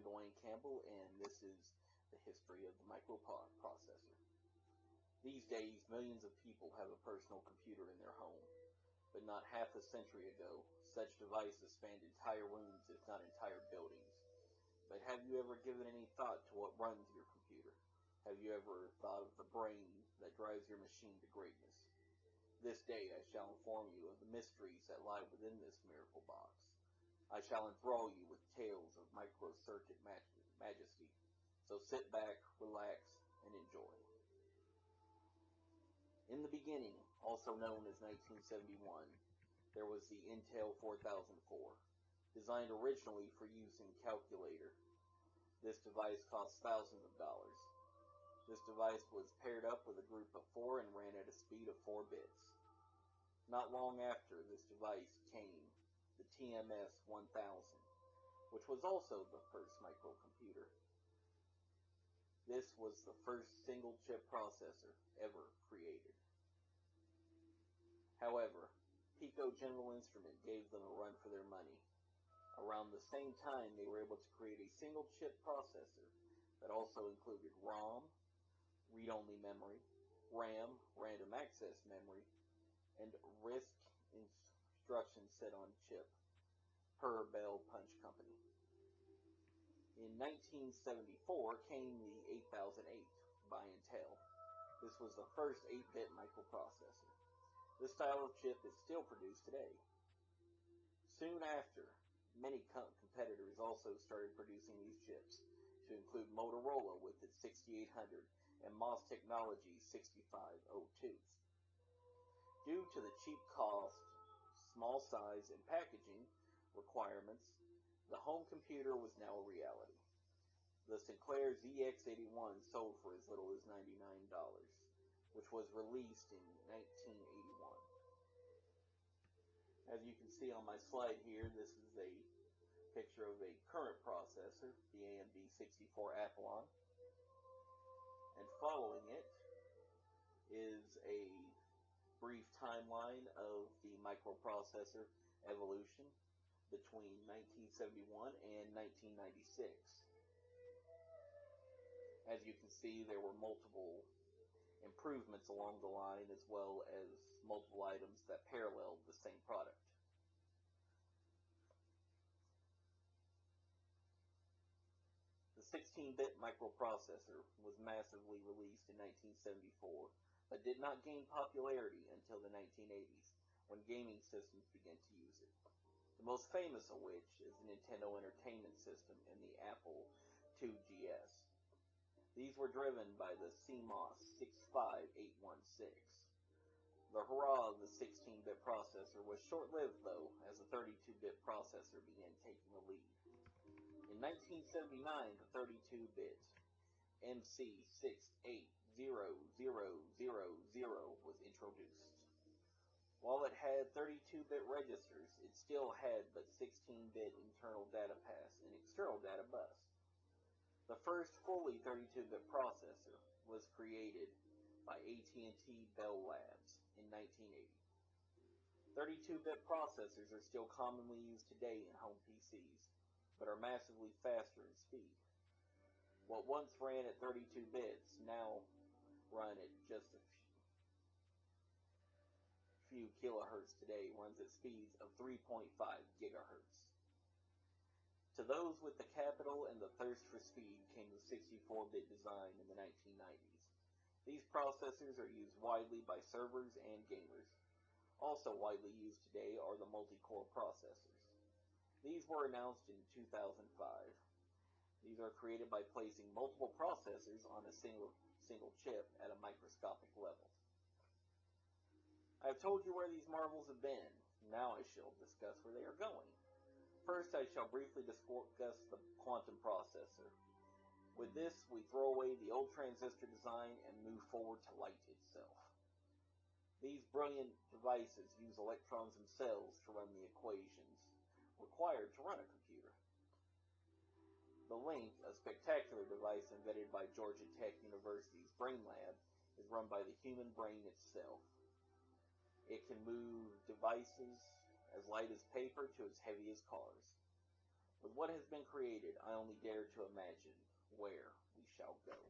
I'm Dwayne Campbell, and this is the history of the microprocessor. These days, millions of people have a personal computer in their home, but not half a century ago, such devices spanned entire rooms, if not entire buildings. But have you ever given any thought to what runs your computer? Have you ever thought of the brain that drives your machine to greatness? This day I shall inform you of the mysteries that lie within this miracle box. I shall enthrall you with tales of microcircuit majesty. So sit back, relax, and enjoy. In the beginning, also known as 1971, there was the Intel 4004, designed originally for use in calculator. This device cost thousands of dollars. This device was paired up with a group of 4 and ran at a speed of 4 bits. Not long after this device came the TMS 1000, which was also the first microcomputer. This was the first single-chip processor ever created. However, Pico General Instrument gave them a run for their money. Around the same time, they were able to create a single-chip processor that also included ROM, read-only memory, RAM, random access memory, and RISC instruction set on chip, per Bell Punch Company. In 1974 came the 8008 by Intel. This was the first 8-bit microprocessor. This style of chip is still produced today. Soon after, many competitors also started producing these chips, to include Motorola with its 6800 and MOS Technology 6502. Due to the cheap cost, small size, and packaging requirements, the home computer was now a reality. The Sinclair ZX81 sold for as little as $99, which was released in 1981. As you can see on my slide here, this is a picture of a current processor, the AMD 64 Athlon. And following it is a brief timeline of the microprocessor evolution between 1971 and 1996. As you can see, there were multiple improvements along the line, as well as multiple items that paralleled the same product. The 16-bit microprocessor was massively released in 1974, but did not gain popularity until the 1980s, when gaming systems began to use it. The most famous of which is the Nintendo Entertainment System and the Apple IIgs. These were driven by the CMOS 65816. The hurrah of the 16-bit processor was short-lived, though, as the 32-bit processor began taking the lead. In 1979, the 32-bit MC68000 was introduced. While it had 32-bit registers, it still had but 16-bit internal data pass and external data bus. The first fully 32-bit processor was created by AT&T Bell Labs in 1980. 32-bit processors are still commonly used today in home PCs, but are massively faster in speed. What once ran at 32 bits now run at just a few kilohertz today, runs at speeds of 3.5 gigahertz. To those with the capital and the thirst for speed came the 64-bit design in the 1990s. These processors are used widely by servers and gamers. Also widely used today are the multi-core processors. These were announced in 2005. These are created by placing multiple processors on a single chip at a microscopic level. I have told you where these marvels have been. Now I shall discuss where they are going. First, I shall briefly discuss the quantum processor. With this, we throw away the old transistor design and move forward to light itself. These brilliant devices use electrons themselves to run the equations required to run a computer. The Link, a spectacular device invented by Georgia Tech University's Brain Lab, is run by the human brain itself. It can move devices as light as paper to as heavy as cars. With what has been created, I only dare to imagine where we shall go.